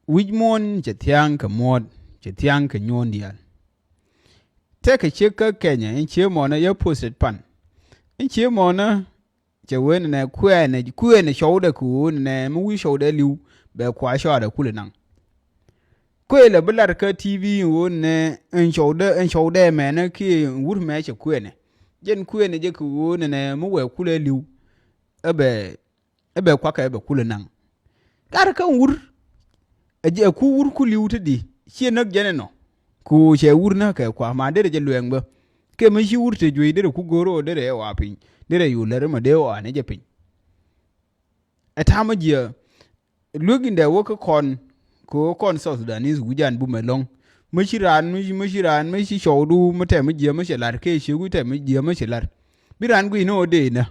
Wijmon chetiang ka mod chetiang ka nyon dial. Take a chika Kenya in Chimona your posted pan. In Chimona Chawen and a queen a shoulder coon and we shoulder liu be quite short a coolinang. Quail a Belarka TV won and shoulder man a key would match a queen. Jen queen a jacoon and a moe cooler liu a bear quacker a coolinang. Garaka wood a ku wur ku liu di she nak janeno ku she wur na ka kwa ma de je lueng ba ke me shi wur te jwe de ku goro de wa pin de yu le ma de wa ne je pin atama je lugin da wo kon so Sudanese gujan bu melong me shi shodu mate me je me she lar ke shi gu te me je me she lar biran gu no de na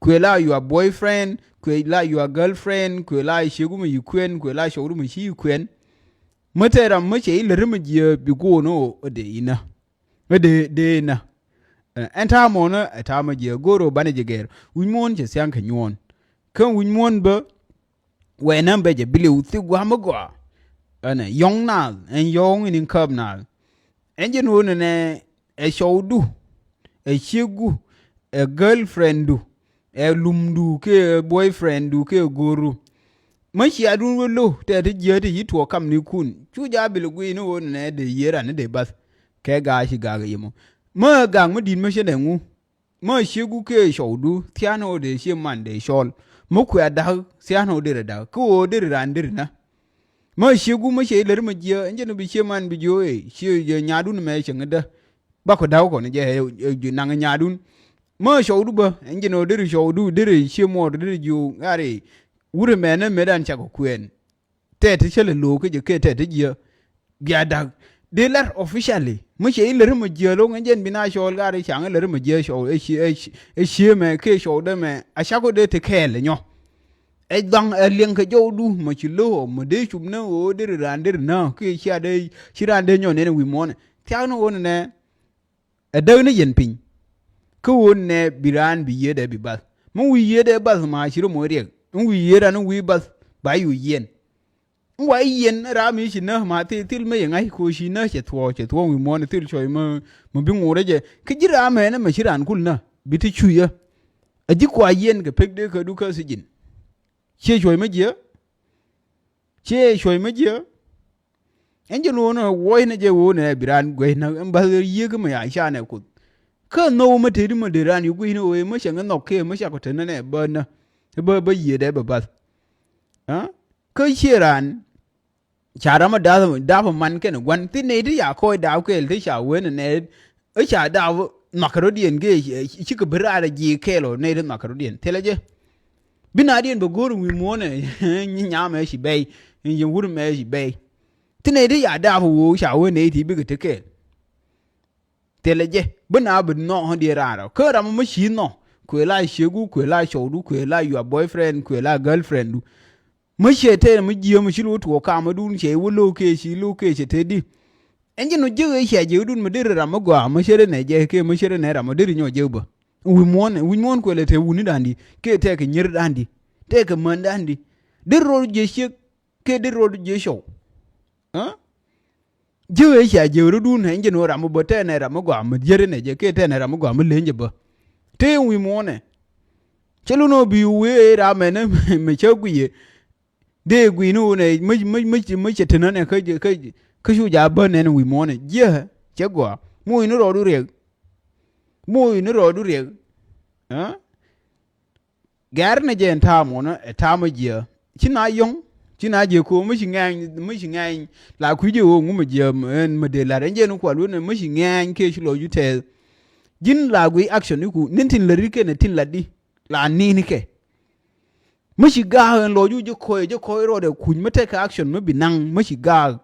kwela your boyfriend kwela your girlfriend kwela shegu mu yukwen kwela shoru mu shi yukwen matera mace ilere mu je bigo no de ina de na enta mo na eta ma je goro bane je ger winmon je sian kan yon kan winmon ba we nan be je bile uti gwa mago ana yong na en yong in kab na enje no ne e shodu e shegu e girlfriend du e lumdu ke boyfriend du ke guru mashi adun wolo te je te yito kam ni kun chuja bilgu no ne de yera ne de bas ke ga shi ga yimo ma ga mu din ma she de ngu ma shegu ke shodu tiano de she man de shol mu ku da siano de da ko de randir na ma shegu ma she ler ma je enje no bi she man bi jo e she je nyadun me she ngada ba ko daw ko ne je na nyadun ma shodu ba enje no de shodu de she mo de ju are wure mena medan chako kwen tete chele lo ke je ke tete je biada de lar officially mo che ile mo je lo ngen bina shol gare chang ile mo je shol e shi me ke shol de me a chako de te kele nyo e dang e lien ke jodu mo chi lo mo de chum na o de rande na ke chi ade chi rande nyo ne wi mo ne tiao no won ne e de ne yen pin ko won ne biran bi ye de bi bal mo wi ye de bal ma chi ro mo re wi yera no wi bas ba yu yen wa yen ra mi shi na ma ti til me ngai ko shi na che tuo wi mo ne til choi mo bi ngure je ki jira me na me shiran kul na bi ti chu ya a ji kwa yen ga pek de ka du ka si jin che choi me je en je no no wo ne je wo ne biran gwe na ba ye ga me ya sha ne ku ka no me te di me de ran yu gwe no we me sha no ke me sha ko te ne ba na ba ye de ba bas ha ko chiran chara ma da man ken gwan tin ne di ya ko da ko el te sha wen ne e sha da makarodian ge chi ko bra da ji kelo ne de makarodian teleje binadien ba goru wi mo ne ni nya me shi bei ni wur me shi bei tin ne di ya da wo sha wen ne ti bi ke ke teleje bina bu no ho di ra ko ra mo shi no kwela shegu kwela shodu kwela your boyfriend kwela girlfriend mu shete mu jiyo mu shilu to ka mu dun she wulo ke shi lu ke she tedi enje no je she je dun mu dirra mu go mu shere ne je ke mu shere ne ra mu dirri nyo je ba wi mon kwele te wuni dandi ke te ke nyir dandi te ke man dandi dirro je she ke dirro je show ha je she je dun enje no ra mu bo te ne ra mu go mu jere ne je ke te ne ra mu go mu lenje ba te wi mo ne chelu no bi we ra me ne me chegui de gui no ne me chetena ne ke shu ja ba ne wi mo ne je chegwa mu ino ro du re ha gar ne je ta mo ne ta mo je china yong china je ko mu shingan la ku je wo mu je me de la renje no kwa lu ne mu shingan ke shi lo ju te jin la gui action ku nintin la rike ne tin la di la ni ni ke mashi ga lo ju je ko ro de kun mate ka action no binang mashi ga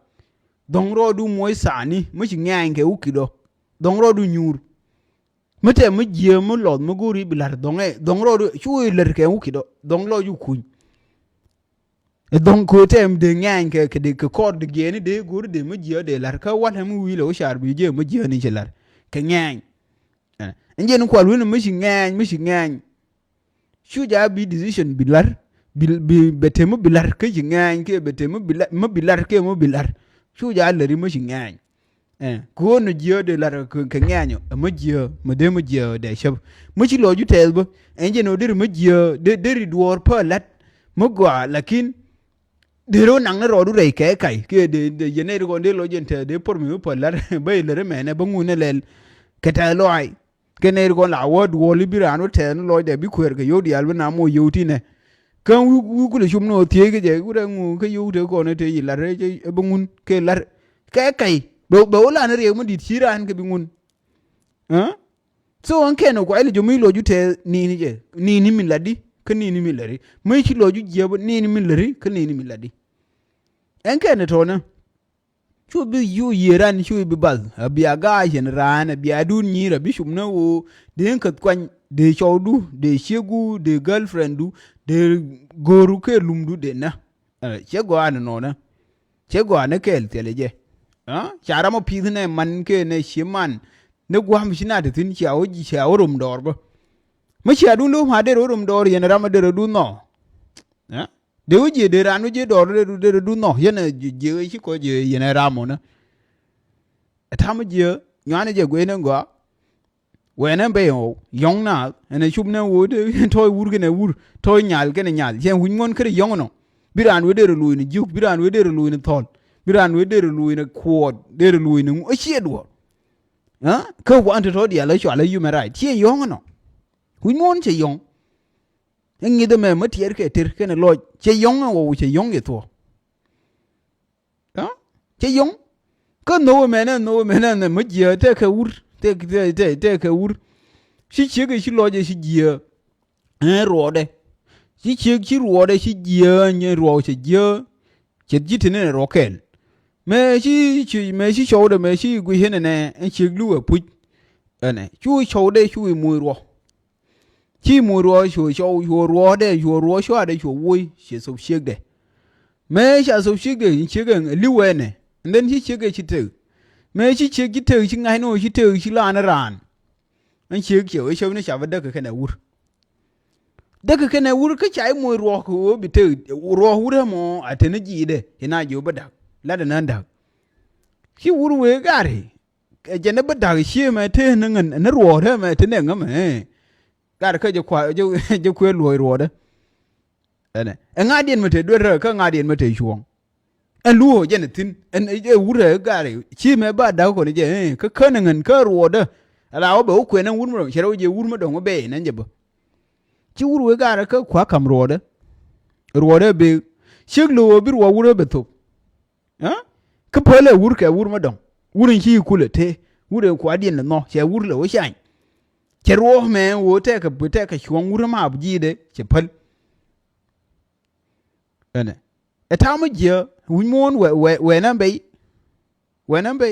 dong ro du moy sani mashi ngang ke ukido dong ro du nyur mate mu je mu lo mu guri bilar dong ro du chu ler ke ukido dong lo ju kun e dong ko tem de ngang ke de ko de gene de guri de mu je de lar ka wala mu wi lo shar bi je mu je ni chelar ke ngang nje no kwa lu ne mashi ngang shu ja bi decision bilar betemu bilar ke jingan ke betemu bilar ke mo bilar chu ja le ri mo jingan ko no jio de lar ke nganyo mo jio mo jio de shab mo chi lo ju tel bo enje no de mo jio de ri duor pa lat mo gwa lakin de ro nang na ro du re ke kai ke de yene ro de lo jente de por mi pa lar bay le me ne bangu ne lel ke ta lo ai ke ne ro la wo du li bi ran o te no lo de bi kwer ke yo di al na mo yo ti ne kan wu ku le shum no tie ke je ku da ngu ke yo de ko ne te yi lar je bangun ke lar ke kai bo la ne re mo di tiran ke bi ngun so an ke no ko ile jo mi lo ju te ni je ni mi ladi ke ni mi lari mai chi lo ju je bo ni mi lari ke ni mi ladi en ke ne to na chu bi yu yiran chu bi bal bi aga jen ran bi adu ni ra bi shum na wo de ka kwan de chawdu de shegu de girlfriend du de goru ke lumdu de na chego an no na chego an ke el teleje chara mo pi ne man ke ne shiman ne gwam shina de tin chawo ji chawo rum dor bo ma chi adu lo ma de rum dor yen rama de du no de uje de ranu je dor de du no yen je chi ko je yen ramo na tam je nyane je gwe ne ngwa we ne be yo yong na ne chum ne wo de toy wur ke ne wur toy nyal ke ne nyal je hun ngon kre yong no biran we de lu ni juk biran we de lu ni thol biran we de lu ni kwod de lu ni o chi do ko wa ante to dia la chwa la yu me rai tie yong no hun ngon che yong ngi de me ma tier ke ter ke ne lo che yong wo che yong ge to che yong ko no me ne ma je te ke wur te ke wur shi che ke shi lo je shi je ro de shi che shi ro de shi je nye ro che je che ji te ne ro kel me shi show de me shi gu he ne en chi lu pu ene chu show de chu mu ro chi mu ro chu show ro de show de chu wui shi so shi de me sha so shi de chi ge li we ne nden shi ge chi te me shi che gi te shi ngai no shi te shi la na ran an shi ge we show ne sha ba de ke ne wur de ke ne wur ke chai mu ro ko bi te ro wur mo atene ji de ina jo ba da la da nan da shi wur we gare je ne ba da shi me te ne ngan ne ro de me te ne ngam gare ke je kwa je kwe ro de ene nga dien me te do re ka nga dien me te chuong en lu ho je ne tin en je wur gare shi me ba da ko ne je ka ne ngan ka ro de ala o be o kwe ne wur mo che ro je wur mo do ngo be ne je ba chi wur we gare ka kwa kam ro de be shig lo bir wa wur be to ka pole wur ka wur ma dong wurin shi kule te wurin ko adin no che wur le wo shan che ro me wo te ka shwon wur ma abji de che pal ene eta mo je wun mon we nan be